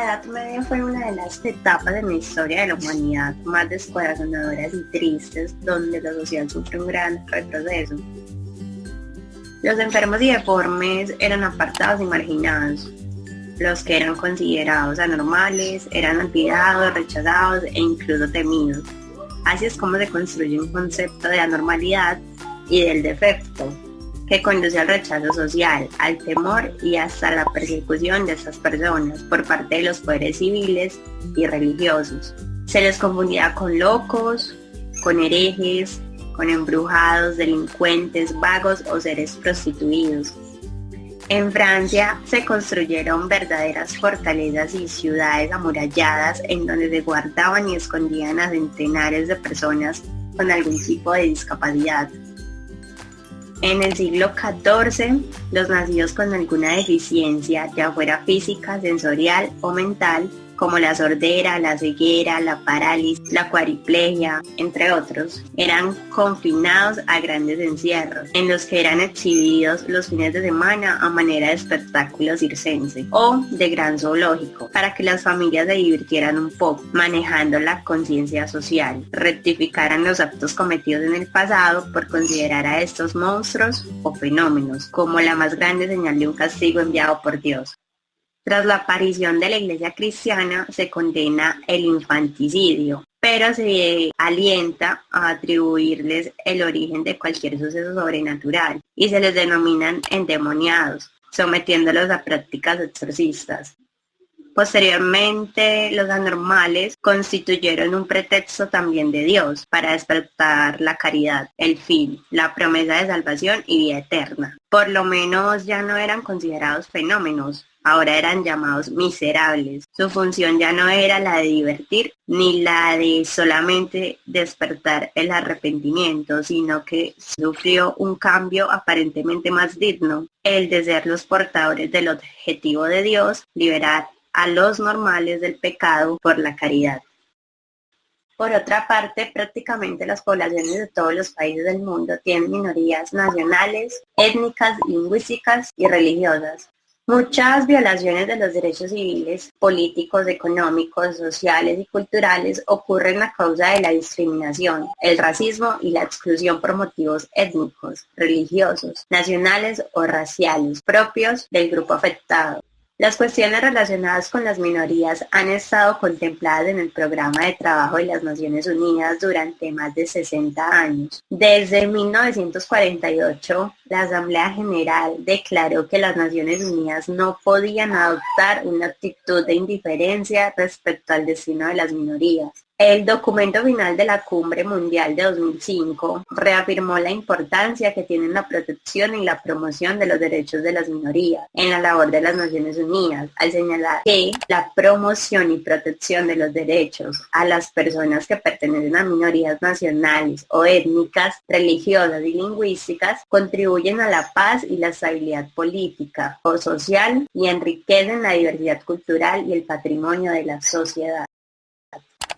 Edad Media fue una de las etapas en la historia de la humanidad más descorazonadoras y tristes, donde la sociedad sufre un gran retroceso. Los enfermos y deformes eran apartados y marginados. Los que eran considerados anormales eran olvidados, rechazados e incluso temidos. Así es como se construye un concepto de anormalidad y del defecto, que conduce al rechazo social, al temor y hasta la persecución de estas personas por parte de los poderes civiles y religiosos. Se les confundía con locos, con herejes, con embrujados, delincuentes, vagos o seres prostituidos. En Francia se construyeron verdaderas fortalezas y ciudades amuralladas en donde se guardaban y escondían a centenares de personas con algún tipo de discapacidad. En el siglo XIV, los nacidos con alguna deficiencia, ya fuera física, sensorial o mental, como la sordera, la ceguera, la parálisis, la cuadriplegia, entre otros, eran confinados a grandes encierros, en los que eran exhibidos los fines de semana a manera de espectáculo circense o de gran zoológico, para que las familias se divirtieran un poco, manejando la conciencia social, rectificaran los actos cometidos en el pasado por considerar a estos monstruos o fenómenos como la más grande señal de un castigo enviado por Dios. Tras la aparición de la Iglesia cristiana se condena el infanticidio, pero se alienta a atribuirles el origen de cualquier suceso sobrenatural y se les denominan endemoniados, sometiéndolos a prácticas exorcistas. Posteriormente, los anormales constituyeron un pretexto también de Dios para despertar la caridad, el fin, la promesa de salvación y vida eterna. Por lo menos ya no eran considerados fenómenos, ahora eran llamados miserables. Su función ya no era la de divertir ni la de solamente despertar el arrepentimiento, sino que sufrió un cambio aparentemente más digno, el de ser los portadores del objetivo de Dios, liberar a los normales del pecado por la caridad. Por otra parte, prácticamente las poblaciones de todos los países del mundo tienen minorías nacionales, étnicas, lingüísticas y religiosas. Muchas violaciones de los derechos civiles, políticos, económicos, sociales y culturales ocurren a causa de la discriminación, el racismo y la exclusión por motivos étnicos, religiosos, nacionales o raciales propios del grupo afectado. Las cuestiones relacionadas con las minorías han estado contempladas en el Programa de Trabajo de las Naciones Unidas durante más de 60 años. Desde 1948, la Asamblea General declaró que las Naciones Unidas no podían adoptar una actitud de indiferencia respecto al destino de las minorías. El documento final de la Cumbre Mundial de 2005 reafirmó la importancia que tienen la protección y la promoción de los derechos de las minorías en la labor de las Naciones Unidas, al señalar que la promoción y protección de los derechos a las personas que pertenecen a minorías nacionales o étnicas, religiosas y lingüísticas contribuyen a la paz y la estabilidad política o social y enriquecen la diversidad cultural y el patrimonio de la sociedad.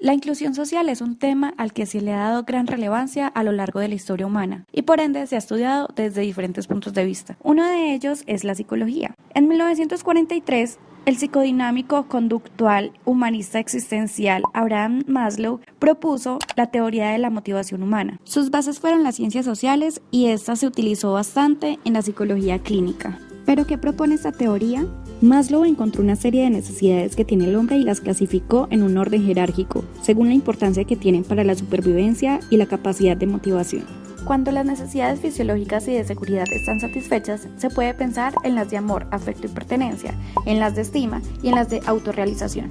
La inclusión social es un tema al que se le ha dado gran relevancia a lo largo de la historia humana y por ende se ha estudiado desde diferentes puntos de vista. Uno de ellos es la psicología. En 1943, el psicodinámico conductual humanista existencial Abraham Maslow propuso la teoría de la motivación humana. Sus bases fueron las ciencias sociales y esta se utilizó bastante en la psicología clínica. ¿Pero qué propone esta teoría? Maslow encontró una serie de necesidades que tiene el hombre y las clasificó en un orden jerárquico, según la importancia que tienen para la supervivencia y la capacidad de motivación. Cuando las necesidades fisiológicas y de seguridad están satisfechas, se puede pensar en las de amor, afecto y pertenencia, en las de estima y en las de autorrealización.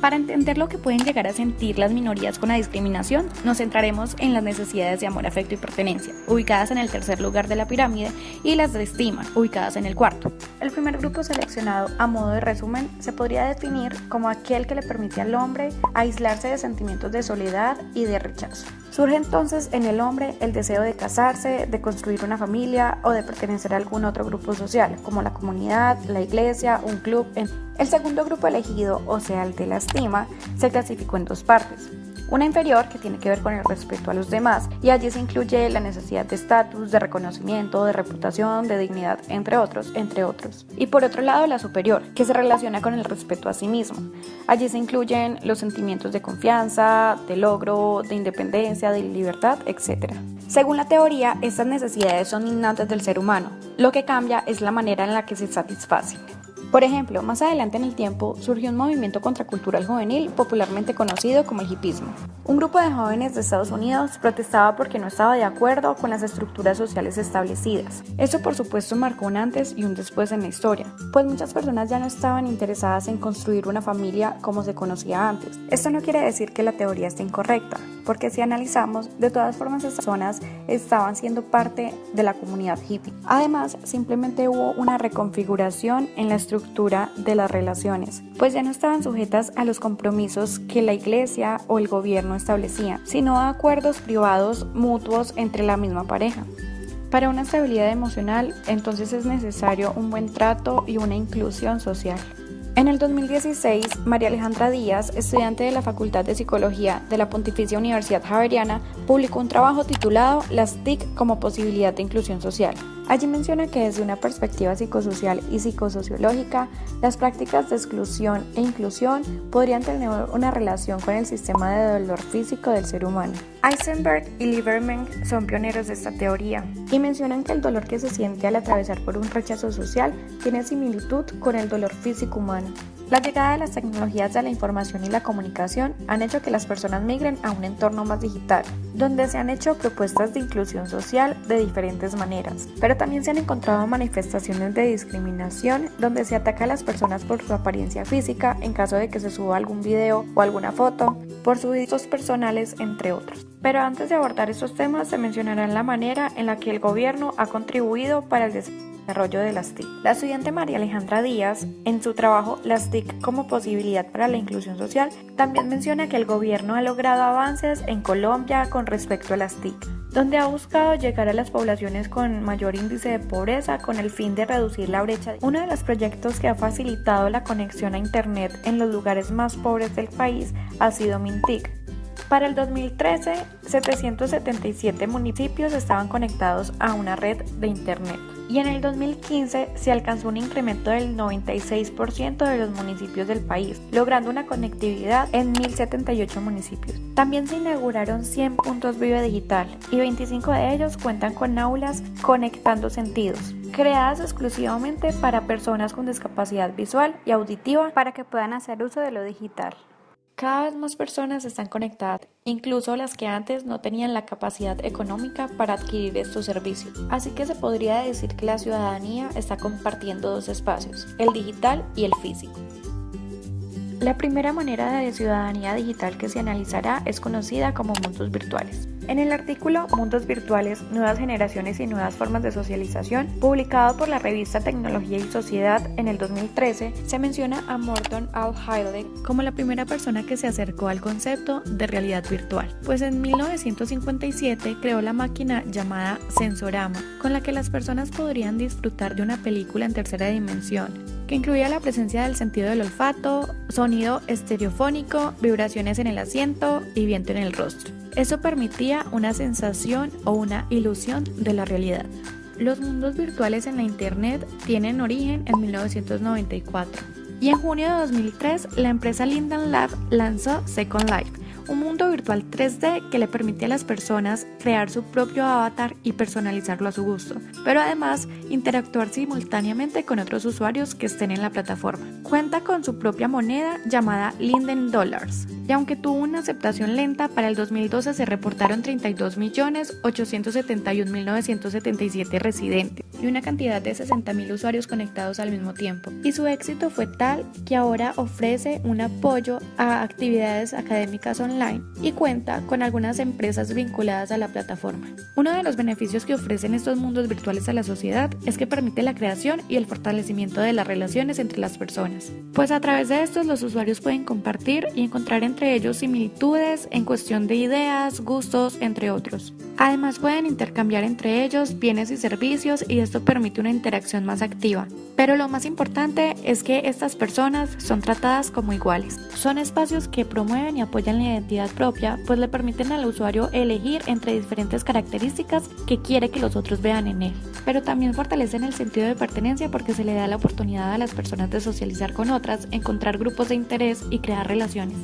Para entender lo que pueden llegar a sentir las minorías con la discriminación, nos centraremos en las necesidades de amor, afecto y pertenencia, ubicadas en el tercer lugar de la pirámide, y las de estima, ubicadas en el cuarto. El primer grupo seleccionado, a modo de resumen, se podría definir como aquel que le permite al hombre aislarse de sentimientos de soledad y de rechazo. Surge entonces en el hombre el deseo de casarse, de construir una familia o de pertenecer a algún otro grupo social, como la comunidad, la iglesia, un club. El segundo grupo elegido, o sea el de la estima, se clasificó en dos partes. Una inferior que tiene que ver con el respeto a los demás, y allí se incluye la necesidad de estatus, de reconocimiento, de reputación, de dignidad, entre otros. Y por otro lado, la superior, que se relaciona con el respeto a sí mismo. Allí se incluyen los sentimientos de confianza, de logro, de independencia, de libertad, etc. Según la teoría, estas necesidades son innatas del ser humano. Lo que cambia es la manera en la que se satisfacen. Por ejemplo, más adelante en el tiempo surgió un movimiento contracultural juvenil popularmente conocido como el hipismo. Un grupo de jóvenes de Estados Unidos protestaba porque no estaba de acuerdo con las estructuras sociales establecidas. Esto por supuesto marcó un antes y un después en la historia, pues muchas personas ya no estaban interesadas en construir una familia como se conocía antes. Esto no quiere decir que la teoría esté incorrecta, porque si analizamos, de todas formas estas personas estaban siendo parte de la comunidad hippie. Además, simplemente hubo una reconfiguración en la estructura de las relaciones, pues ya no estaban sujetas a los compromisos que la iglesia o el gobierno establecían, sino a acuerdos privados mutuos entre la misma pareja. Para una estabilidad emocional, entonces es necesario un buen trato y una inclusión social. En el 2016, María Alejandra Díaz, estudiante de la Facultad de Psicología de la Pontificia Universidad Javeriana, publicó un trabajo titulado Las TIC como posibilidad de inclusión social. Allí menciona que desde una perspectiva psicosocial y psicosociológica, las prácticas de exclusión e inclusión podrían tener una relación con el sistema de dolor físico del ser humano. Eisenberg y Lieberman son pioneros de esta teoría y mencionan que el dolor que se siente al atravesar por un rechazo social tiene similitud con el dolor físico humano. La llegada de las tecnologías de la información y la comunicación han hecho que las personas migren a un entorno más digital, donde se han hecho propuestas de inclusión social de diferentes maneras, pero también se han encontrado manifestaciones de discriminación donde se ataca a las personas por su apariencia física en caso de que se suba algún video o alguna foto, por sus gustos personales, entre otros. Pero antes de abordar estos temas se mencionará la manera en la que el gobierno ha contribuido para el desarrollo de las TIC. La estudiante María Alejandra Díaz, en su trabajo Las TIC como posibilidad para la inclusión social, también menciona que el gobierno ha logrado avances en Colombia con respecto a las TIC, donde ha buscado llegar a las poblaciones con mayor índice de pobreza con el fin de reducir la brecha. Uno de los proyectos que ha facilitado la conexión a Internet en los lugares más pobres del país ha sido Mintic. Para el 2013, 777 municipios estaban conectados a una red de Internet. Y en el 2015 se alcanzó un incremento del 96% de los municipios del país, logrando una conectividad en 1.078 municipios. También se inauguraron 100 puntos Vive Digital y 25 de ellos cuentan con aulas conectando sentidos, creadas exclusivamente para personas con discapacidad visual y auditiva para que puedan hacer uso de lo digital. Cada vez más personas están conectadas, incluso las que antes no tenían la capacidad económica para adquirir estos servicios. Así que se podría decir que la ciudadanía está compartiendo dos espacios, el digital y el físico. La primera manera de ciudadanía digital que se analizará es conocida como mundos virtuales. En el artículo Mundos Virtuales, Nuevas Generaciones y Nuevas Formas de Socialización, publicado por la revista Tecnología y Sociedad en el 2013, se menciona a Morton Alhaide como la primera persona que se acercó al concepto de realidad virtual, pues en 1957 creó la máquina llamada Sensorama, con la que las personas podrían disfrutar de una película en tercera dimensión, que incluía la presencia del sentido del olfato, sonido estereofónico, vibraciones en el asiento y viento en el rostro. Eso permitía una sensación o una ilusión de la realidad. Los mundos virtuales en la Internet tienen origen en 1994 y en junio de 2003 la empresa Linden Lab lanzó Second Life, un mundo virtual 3D que le permite a las personas crear su propio avatar y personalizarlo a su gusto, pero además interactuar simultáneamente con otros usuarios que estén en la plataforma. Cuenta con su propia moneda llamada Linden Dollars, y aunque tuvo una aceptación lenta, para el 2012 se reportaron 32.871.977 residentes y una cantidad de 60.000 usuarios conectados al mismo tiempo. Y su éxito fue tal que ahora ofrece un apoyo a actividades académicas online y cuenta con algunas empresas vinculadas a la plataforma. Uno de los beneficios que ofrecen estos mundos virtuales a la sociedad es que permite la creación y el fortalecimiento de las relaciones entre las personas, pues a través de estos los usuarios pueden compartir y encontrar entre ellos similitudes en cuestión de ideas, gustos, entre otros. Además pueden intercambiar entre ellos bienes y servicios y esto permite una interacción más activa. Pero lo más importante es que estas personas son tratadas como iguales. Son espacios que promueven y apoyan la identidad identidad propia, pues le permiten al usuario elegir entre diferentes características que quiere que los otros vean en él. Pero también fortalecen el sentido de pertenencia porque se le da la oportunidad a las personas de socializar con otras, encontrar grupos de interés y crear relaciones.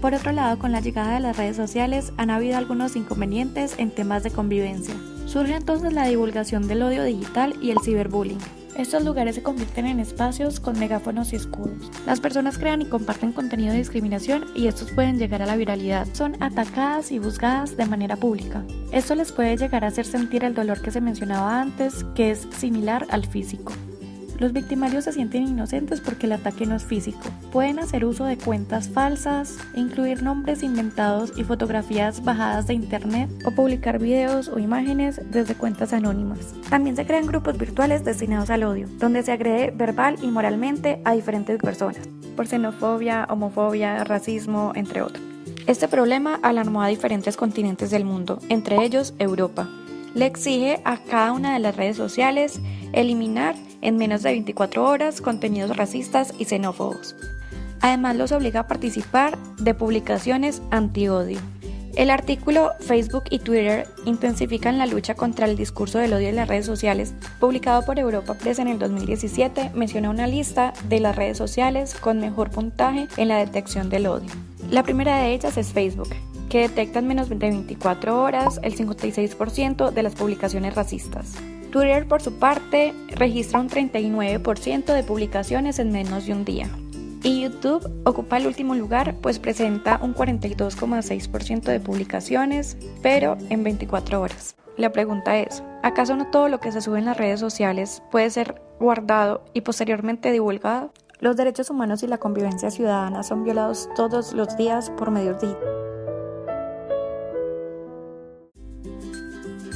Por otro lado, con la llegada de las redes sociales han habido algunos inconvenientes en temas de convivencia. Surge entonces la divulgación del odio digital y el ciberbullying. Estos lugares se convierten en espacios con megáfonos y escudos. Las personas crean y comparten contenido de discriminación y estos pueden llegar a la viralidad. Son atacadas y juzgadas de manera pública. Esto les puede llegar a hacer sentir el dolor que se mencionaba antes, que es similar al físico. Los victimarios se sienten inocentes porque el ataque no es físico. Pueden hacer uso de cuentas falsas, incluir nombres inventados y fotografías bajadas de internet o publicar videos o imágenes desde cuentas anónimas. También se crean grupos virtuales destinados al odio, donde se agrede verbal y moralmente a diferentes personas, por xenofobia, homofobia, racismo, entre otros. Este problema alarmó a diferentes continentes del mundo, entre ellos Europa. Le exige a cada una de las redes sociales eliminar en menos de 24 horas contenidos racistas y xenófobos. Además, los obliga a participar de publicaciones anti-odio. El artículo Facebook y Twitter intensifican la lucha contra el discurso del odio en las redes sociales, publicado por Europa Press en el 2017, menciona una lista de las redes sociales con mejor puntaje en la detección del odio. La primera de ellas es Facebook, que detecta en menos de 24 horas el 56% de las publicaciones racistas. Twitter, por su parte, registra un 39% de publicaciones en menos de un día. Y YouTube ocupa el último lugar, pues presenta un 42,6% de publicaciones, pero en 24 horas. La pregunta es, ¿acaso no todo lo que se sube en las redes sociales puede ser guardado y posteriormente divulgado? Los derechos humanos y la convivencia ciudadana son violados todos los días por medios digitales.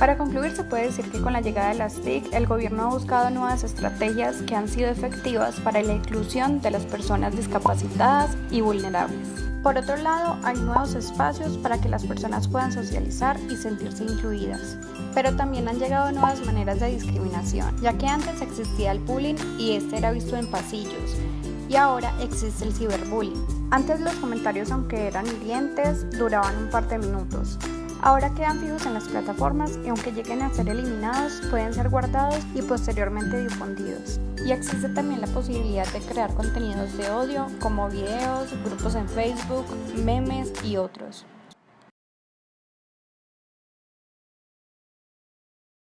Para concluir, se puede decir que con la llegada de las TIC, el gobierno ha buscado nuevas estrategias que han sido efectivas para la inclusión de las personas discapacitadas y vulnerables. Por otro lado, hay nuevos espacios para que las personas puedan socializar y sentirse incluidas. Pero también han llegado nuevas maneras de discriminación, ya que antes existía el bullying y este era visto en pasillos, y ahora existe el ciberbullying. Antes los comentarios, aunque eran hirientes, duraban un par de minutos. Ahora quedan fijos en las plataformas y aunque lleguen a ser eliminados, pueden ser guardados y posteriormente difundidos. Y existe también la posibilidad de crear contenidos de odio como videos, grupos en Facebook, memes y otros.